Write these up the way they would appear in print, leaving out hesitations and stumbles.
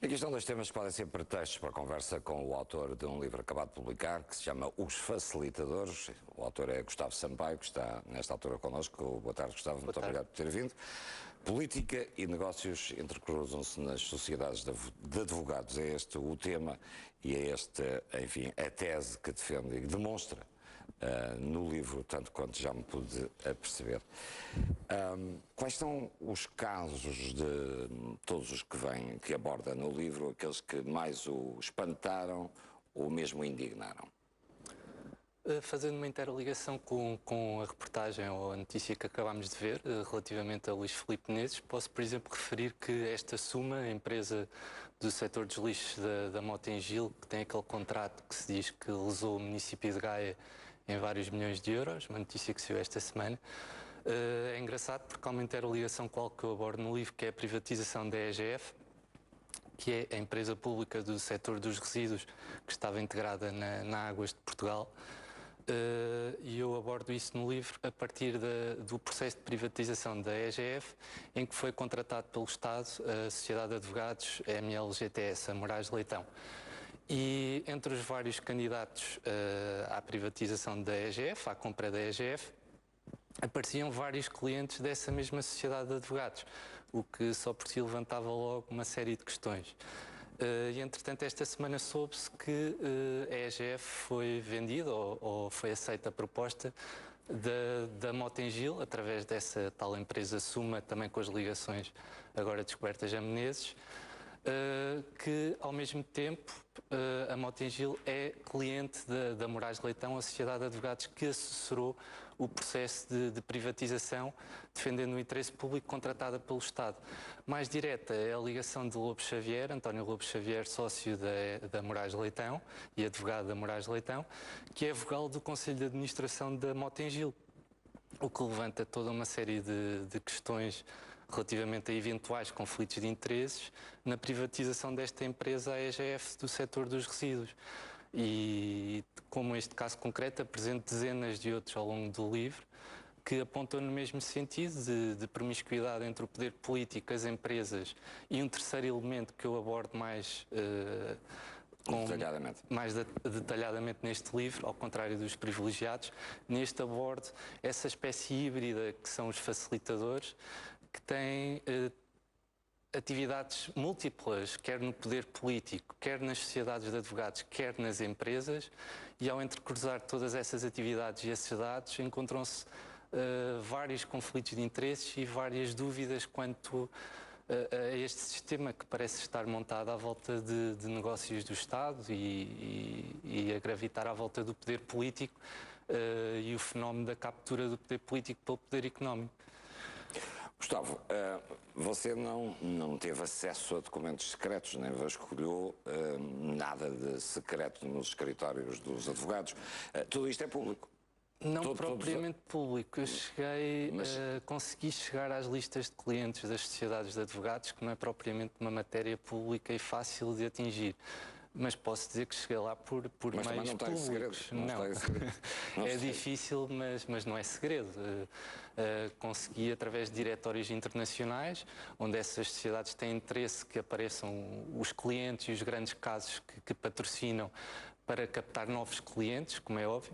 Aqui estão dois temas que podem ser pretextos para conversa com o autor de um livro acabado de publicar, que se chama Os Facilitadores. O autor é Gustavo Sampaio, que está nesta altura connosco. Boa tarde, Gustavo. Muito obrigado por ter vindo. Política e negócios entrecruzam-se nas sociedades de advogados. É este o tema e é este, enfim, a tese que defende e demonstra no livro, tanto quanto já me pude aperceber. Quais são os casos de todos os que vêm, que aborda no livro, aqueles que mais o espantaram ou mesmo o indignaram? Fazendo uma interligação com a reportagem ou a notícia que acabámos de ver relativamente a Luís Filipe Menezes, posso, por exemplo, referir que esta Suma, a empresa do setor dos lixos da Mota-Engil, que tem aquele contrato que se diz que lesou o município de Gaia em vários milhões de euros, uma notícia que saiu esta semana. É engraçado porque há uma interligação com algo que eu abordo no livro, que é a privatização da EGF, que é a empresa pública do setor dos resíduos que estava integrada na Águas de Portugal. E eu abordo isso no livro a partir do processo de privatização da EGF, em que foi contratado pelo Estado a Sociedade de Advogados MLGTS, a Moraes Leitão. E entre os vários candidatos à privatização da EGF, à compra da EGF, apareciam vários clientes dessa mesma Sociedade de Advogados, o que só por si levantava logo uma série de questões. E entretanto esta semana soube-se que a EGF foi vendida ou foi aceita a proposta da Mota-Engil, através dessa tal empresa Suma, também com as ligações agora descobertas a Menezes, que ao mesmo tempo a Mota-Engil é cliente da Moraes Leitão, a Sociedade de Advogados que assessorou o processo de privatização, defendendo o interesse público, contratada pelo Estado. Mais direta é a ligação de Lobo Xavier, António Lobo Xavier, sócio da Moraes Leitão e advogado da Moraes Leitão, que é vogal do Conselho de Administração da Mota-Engil, o que levanta toda uma série de questões relativamente a eventuais conflitos de interesses na privatização desta empresa, a EGF, do setor dos resíduos. E, como este caso concreto, apresento dezenas de outros ao longo do livro que apontam no mesmo sentido de promiscuidade entre o poder político, as empresas e um terceiro elemento que eu abordo mais detalhadamente neste livro, ao contrário dos privilegiados. Neste abordo essa espécie híbrida que são os facilitadores, que têm atividades múltiplas, quer no poder político, quer nas sociedades de advogados, quer nas empresas, e ao entrecruzar todas essas atividades e esses dados, encontram-se vários conflitos de interesses e várias dúvidas quanto a este sistema que parece estar montado à volta de negócios do Estado e a gravitar à volta do poder político e o fenómeno da captura do poder político pelo poder económico. Gustavo, você não teve acesso a documentos secretos, nem vasculhou nada de secreto nos escritórios dos advogados. Tudo isto é público? Não propriamente público. Eu consegui chegar às listas de clientes das sociedades de advogados, que não é propriamente uma matéria pública e fácil de atingir. Mas posso dizer que cheguei lá por meios públicos. Não. É difícil, mas não é segredo. Consegui através de diretórios internacionais, onde essas sociedades têm interesse que apareçam os clientes e os grandes casos que patrocinam para captar novos clientes, como é óbvio,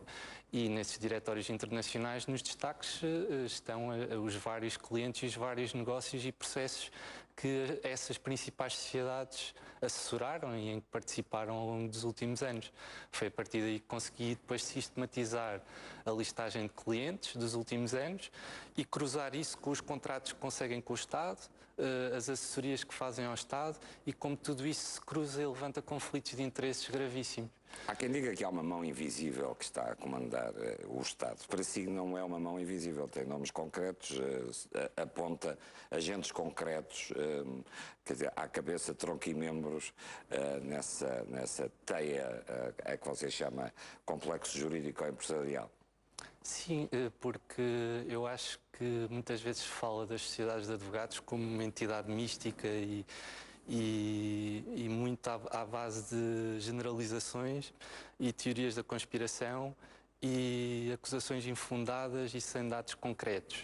e nesses diretórios internacionais, nos destaques, estão os vários clientes e os vários negócios e processos que essas principais sociedades assessoraram e em que participaram ao longo dos últimos anos. Foi a partir daí que consegui depois sistematizar a listagem de clientes dos últimos anos e cruzar isso com os contratos que conseguem com o Estado, as assessorias que fazem ao Estado e como tudo isso se cruza e levanta conflitos de interesses gravíssimos. Há quem diga que há uma mão invisível que está a comandar o Estado. Para si não é uma mão invisível, tem nomes concretos, aponta agentes concretos, quer dizer, à cabeça, tronco e membros nessa teia a que você chama complexo jurídico empresarial. Sim, porque eu acho que muitas vezes se fala das sociedades de advogados como uma entidade mística e muito à base de generalizações e teorias da conspiração e acusações infundadas e sem dados concretos.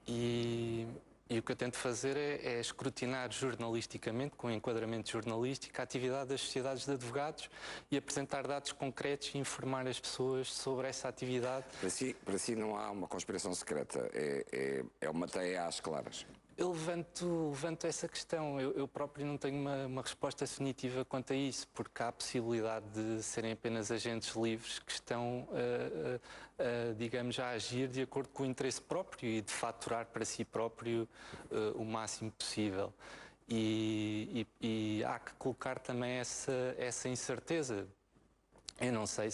E E o que eu tento fazer é escrutinar jornalisticamente, com enquadramento jornalístico, a atividade das sociedades de advogados e apresentar dados concretos e informar as pessoas sobre essa atividade. Para si não há uma conspiração secreta, é uma teia às claras. Eu levanto essa questão. Eu próprio não tenho uma resposta definitiva quanto a isso, porque há a possibilidade de serem apenas agentes livres que estão, digamos, a agir de acordo com o interesse próprio e de faturar para si próprio o máximo possível. E há que colocar também essa incerteza. Eu não sei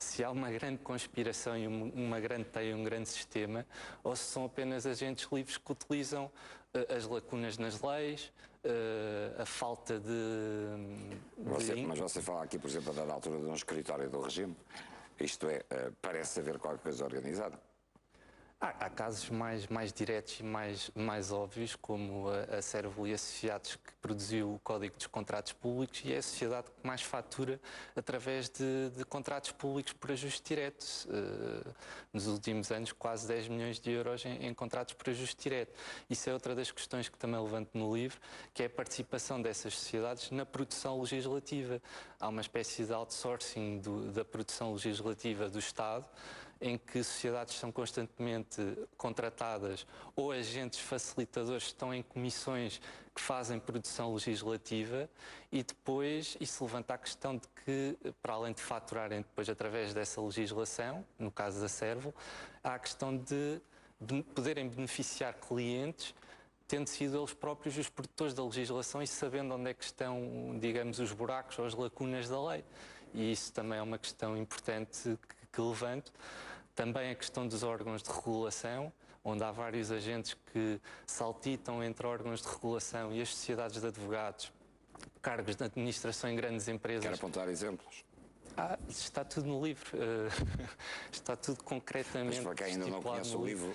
se há uma grande conspiração e uma grande teia, um grande sistema, ou se são apenas agentes livres que utilizam as lacunas nas leis, a falta Mas você fala aqui, por exemplo, da altura de um escritório do regime, isto é, parece haver qualquer coisa organizada. Há casos mais diretos e mais óbvios, como a Servo e Associados, que produziu o Código dos Contratos Públicos, e é a sociedade que mais fatura através de contratos públicos por ajuste direto. Nos últimos anos, quase 10 milhões de euros em contratos por ajuste direto. Isso é outra das questões que também levanto no livro, que é a participação dessas sociedades na produção legislativa. Há uma espécie de outsourcing da produção legislativa do Estado, em que sociedades são constantemente contratadas ou agentes facilitadores que estão em comissões que fazem produção legislativa, e depois isso levanta a questão de que, para além de faturarem depois através dessa legislação, no caso da Servo, há a questão de poderem beneficiar clientes, tendo sido eles próprios os produtores da legislação e sabendo onde é que estão, digamos, os buracos ou as lacunas da lei. E isso também é uma questão importante que levanto. Também a questão dos órgãos de regulação, onde há vários agentes que saltitam entre órgãos de regulação e as sociedades de advogados, cargos de administração em grandes empresas. Quero apontar exemplos. Está tudo no livro. Está tudo concretamente. Mas para quem ainda não conhece o livro...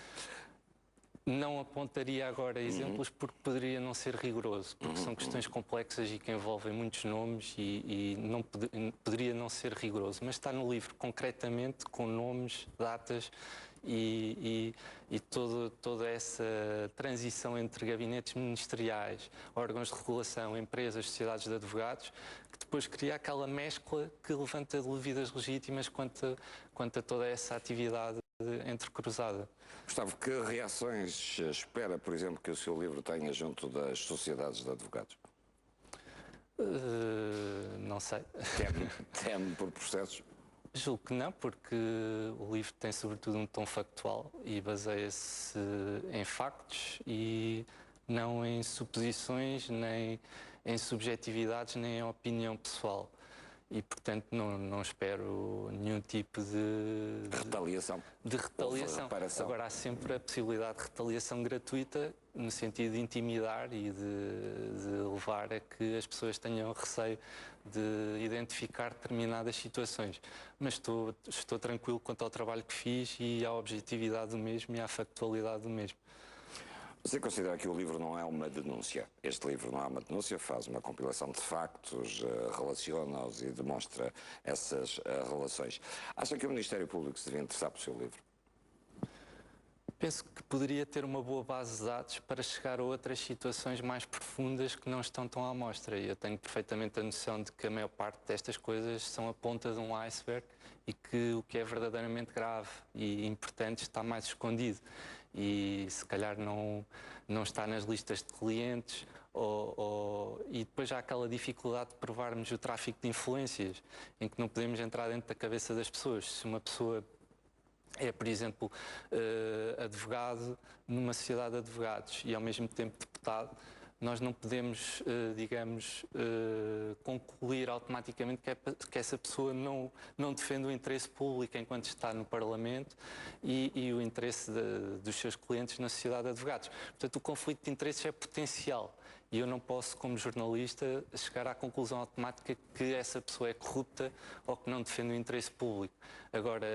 Não apontaria agora exemplos porque poderia não ser rigoroso, porque são questões complexas e que envolvem muitos nomes e não poderia não ser rigoroso, mas está no livro concretamente com nomes, datas e toda essa transição entre gabinetes ministeriais, órgãos de regulação, empresas, sociedades de advogados, que depois cria aquela mescla que levanta dúvidas legítimas quanto a toda essa atividade entrecruzada. Gustavo, que reações espera, por exemplo, que o seu livro tenha junto das sociedades de advogados? Não sei. Teme por processos? Julgo que não, porque o livro tem sobretudo um tom factual e baseia-se em factos e não em suposições, nem em subjetividades, nem em opinião pessoal. E, portanto, não espero nenhum tipo de retaliação. De retaliação. Agora, há sempre a possibilidade de retaliação gratuita, no sentido de intimidar e de levar a que as pessoas tenham receio de identificar determinadas situações. Mas estou tranquilo quanto ao trabalho que fiz e à objetividade do mesmo e à factualidade do mesmo. Você considera que o livro não é uma denúncia? Este livro não é uma denúncia, faz uma compilação de factos, relaciona-os e demonstra essas relações. Acha que o Ministério Público se devia interessar por seu livro? Penso que poderia ter uma boa base de dados para chegar a outras situações mais profundas que não estão tão à mostra. E eu tenho perfeitamente a noção de que a maior parte destas coisas são a ponta de um iceberg e que o que é verdadeiramente grave e importante está mais escondido. E se calhar não está nas listas de clientes e depois há aquela dificuldade de provarmos o tráfico de influências, em que não podemos entrar dentro da cabeça das pessoas. Se uma pessoa é, por exemplo, advogado numa sociedade de advogados e ao mesmo tempo deputado, nós não podemos, digamos, concluir automaticamente que essa pessoa não defende o interesse público enquanto está no Parlamento e o interesse dos seus clientes na sociedade de advogados. Portanto, o conflito de interesses é potencial e eu não posso, como jornalista, chegar à conclusão automática que essa pessoa é corrupta ou que não defende o interesse público. Agora,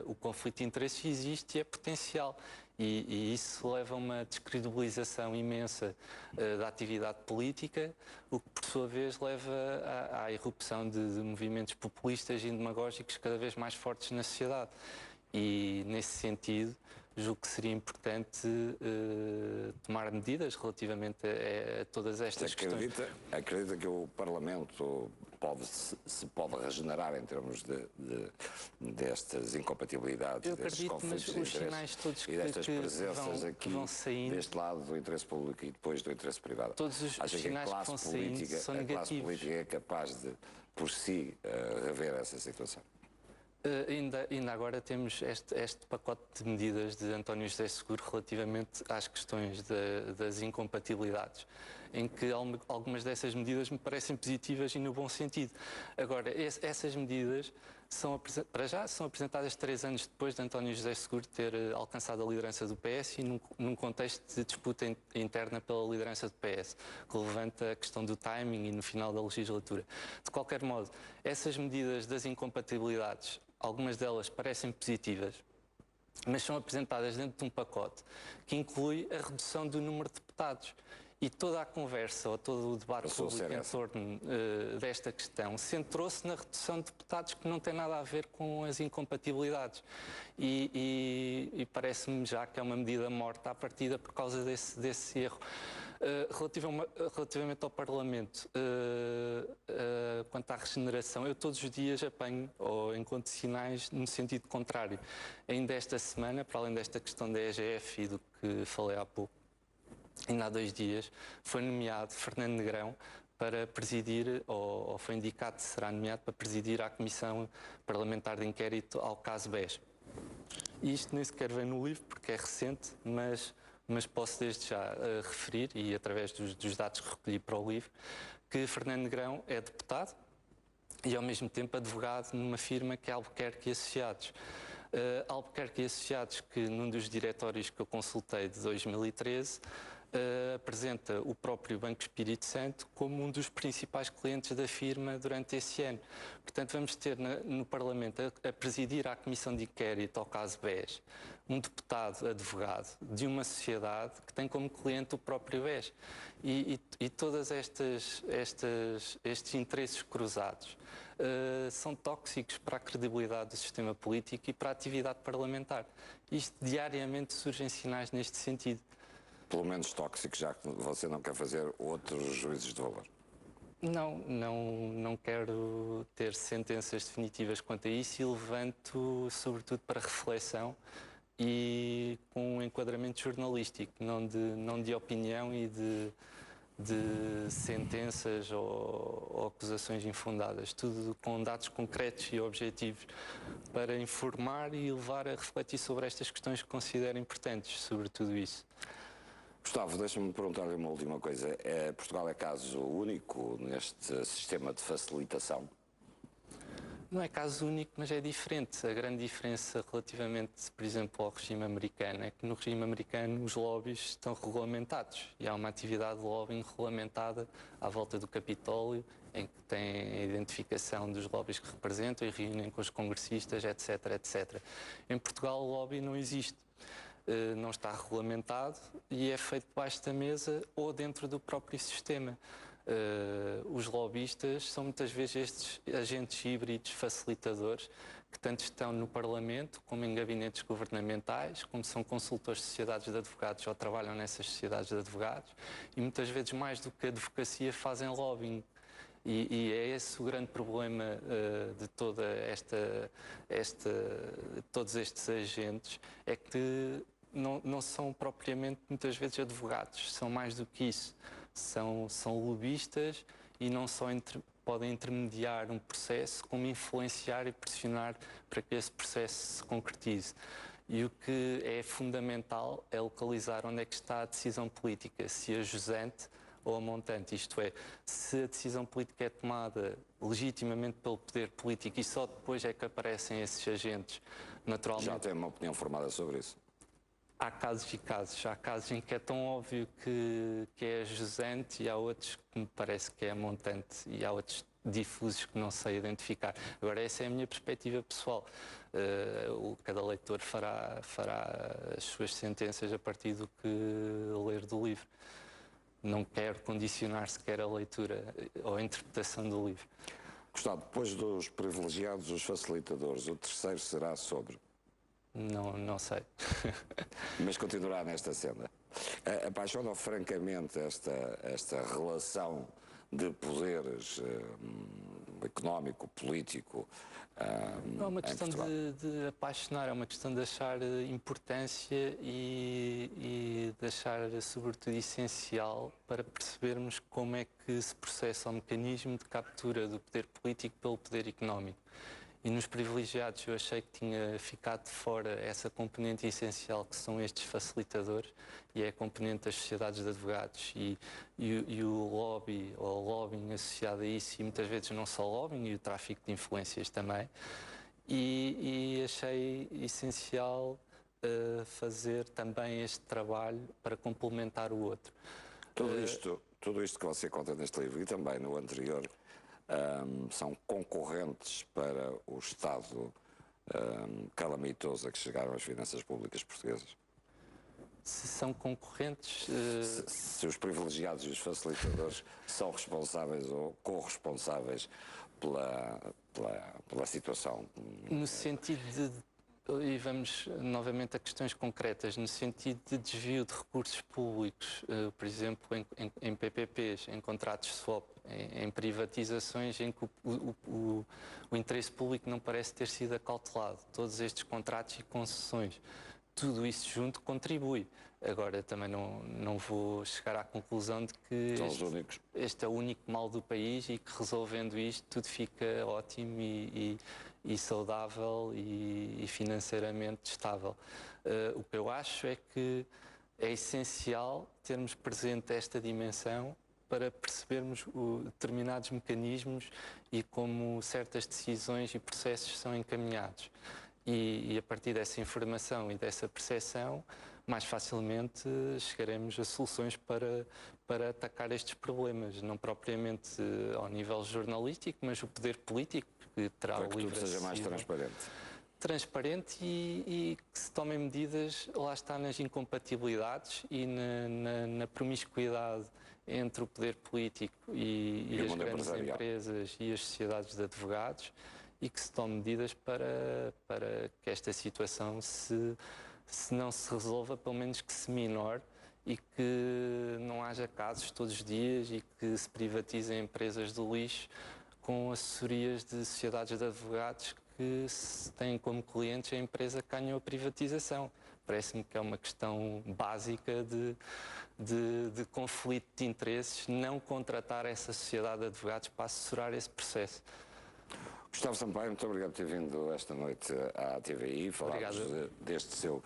o conflito de interesses existe e é potencial. E isso leva a uma descredibilização imensa da atividade política, o que, por sua vez, leva à irrupção de movimentos populistas e demagógicos cada vez mais fortes na sociedade. E, nesse sentido, julgo que seria importante tomar medidas relativamente a todas estas questões. Acredita que o Parlamento se pode regenerar em termos destas incompatibilidades, destes conflitos de interesse e destas presenças aqui, deste lado do interesse público e depois do interesse privado? Todos os sinais que vão saindo são negativos. A classe política é capaz de, por si, rever essa situação? Ainda agora temos este pacote de medidas de António José Seguro relativamente às questões das incompatibilidades, em que algumas dessas medidas me parecem positivas e no bom sentido. Agora, essas medidas para já são apresentadas 3 anos depois de António José Seguro ter alcançado a liderança do PS e num contexto de disputa interna pela liderança do PS, que levanta a questão do timing e no final da legislatura. De qualquer modo, essas medidas das incompatibilidades, algumas delas parecem positivas, mas são apresentadas dentro de um pacote que inclui a redução do número de deputados. E toda a conversa ou todo o debate público em torno desta questão centrou-se na redução de deputados, que não tem nada a ver com as incompatibilidades. E parece-me já que é uma medida morta à partida por causa desse erro. Relativamente ao Parlamento, quanto à regeneração, eu todos os dias apanho ou encontro sinais no sentido contrário. Ainda esta semana, para além desta questão da EGF e do que falei há pouco, ainda há 2 dias, foi nomeado Fernando Negrão para presidir, ou foi indicado que será nomeado para presidir a Comissão Parlamentar de Inquérito ao caso BES. E isto nem sequer vem no livro, porque é recente, mas posso desde já referir, e através dos dados que recolhi para o livro, que Fernando Negrão é deputado e ao mesmo tempo advogado numa firma que é Albuquerque e Associados. Albuquerque e Associados, que num dos diretórios que eu consultei de 2013, apresenta o próprio Banco Espírito Santo como um dos principais clientes da firma durante esse ano. Portanto, vamos ter no Parlamento a presidir a Comissão de Inquérito ao caso BES um deputado advogado de uma sociedade que tem como cliente o próprio BES. E todos estes interesses cruzados são tóxicos para a credibilidade do sistema político e para a atividade parlamentar. Isto diariamente surgem sinais neste sentido. Pelo menos tóxicos, já que você não quer fazer outros juízos de valor. Não quero ter sentenças definitivas quanto a isso e levanto sobretudo para reflexão e com um enquadramento jornalístico, não de opinião e de sentenças ou acusações infundadas, tudo com dados concretos e objetivos para informar e levar a refletir sobre estas questões que considero importantes, sobre tudo isso. Gustavo, deixa-me perguntar-lhe uma última coisa. Portugal é caso único neste sistema de facilitação? Não é caso único, mas é diferente. A grande diferença relativamente, por exemplo, ao regime americano é que no regime americano os lobbies estão regulamentados e há uma atividade de lobbying regulamentada à volta do Capitólio, em que tem a identificação dos lobbies que representam e reúnem com os congressistas, etc, etc. Em Portugal o lobby não existe. Não está regulamentado e é feito debaixo da mesa ou dentro do próprio sistema. Os lobistas são muitas vezes estes agentes híbridos facilitadores que tanto estão no Parlamento como em gabinetes governamentais, como são consultores de sociedades de advogados ou trabalham nessas sociedades de advogados e muitas vezes mais do que a advocacia fazem lobbying. E é esse o grande problema de todos estes agentes, é que não são propriamente muitas vezes advogados, são mais do que isso, são lobistas e não só podem intermediar um processo, como influenciar e pressionar para que esse processo se concretize. E o que é fundamental é localizar onde é que está a decisão política, se a jusante ou a montante, isto é, se a decisão política é tomada legitimamente pelo poder político e só depois é que aparecem esses agentes, naturalmente. Já tem uma opinião formada sobre isso? Há casos e casos. Há casos em que é tão óbvio que é a jusante e há outros que me parece que é a montante e há outros difusos que não sei identificar. Agora, essa é a minha perspectiva pessoal. Cada leitor fará as suas sentenças a partir do que ler do livro. Não quero condicionar sequer a leitura ou a interpretação do livro. Gustavo, depois dos privilegiados, os facilitadores, o terceiro será sobre? Não sei. Mas continuará nesta senda. Apaixona francamente esta relação de poderes económico, político Não é uma em questão Portugal? de apaixonar, é uma questão de achar importância e de achar, sobretudo, essencial para percebermos como é que se processa o mecanismo de captura do poder político pelo poder económico. E nos privilegiados eu achei que tinha ficado de fora essa componente essencial que são estes facilitadores e é a componente das sociedades de advogados e o lobby ou lobbying associado a isso e muitas vezes não só lobbying e o tráfico de influências também e achei essencial fazer também este trabalho para complementar o outro. Tudo isto que você conta neste livro e também no anterior são concorrentes para o estado calamitoso a que chegaram as finanças públicas portuguesas? Se são concorrentes... Se os privilegiados e os facilitadores são responsáveis ou corresponsáveis pela situação? No sentido de... E vamos novamente a questões concretas, no sentido de desvio de recursos públicos, por exemplo, em PPPs, em contratos de swap, em privatizações em que o interesse público não parece ter sido acautelado. Todos estes contratos e concessões, tudo isso junto contribui. Agora, também não vou chegar à conclusão de que este é o único mal do país e que resolvendo isto tudo fica ótimo e saudável e financeiramente estável. O que eu acho é que é essencial termos presente esta dimensão para percebermos determinados mecanismos e como certas decisões e processos são encaminhados. E a partir dessa informação e dessa percepção, mais facilmente chegaremos a soluções para atacar estes problemas, não propriamente ao nível jornalístico, mas o poder político que terá para que o livre tudo seja mais transparente e que se tomem medidas, lá está, nas incompatibilidades e na promiscuidade entre o poder político e as grandes empresas e as sociedades de advogados e que se tomem medidas para que esta situação se não se resolva, pelo menos que se minore e que não haja casos todos os dias e que se privatizem empresas do lixo com assessorias de sociedades de advogados que têm como clientes a empresa que ganhou a privatização. Parece-me que é uma questão básica de conflito de interesses não contratar essa sociedade de advogados para assessorar esse processo. Gustavo Sampaio, muito obrigado por ter vindo esta noite à TVI, falarmos deste seu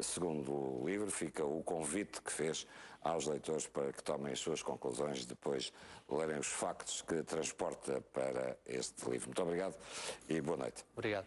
segundo livro. Fica o convite que fez aos leitores para que tomem as suas conclusões depois de lerem os factos que transporta para este livro. Muito obrigado e boa noite. Obrigado.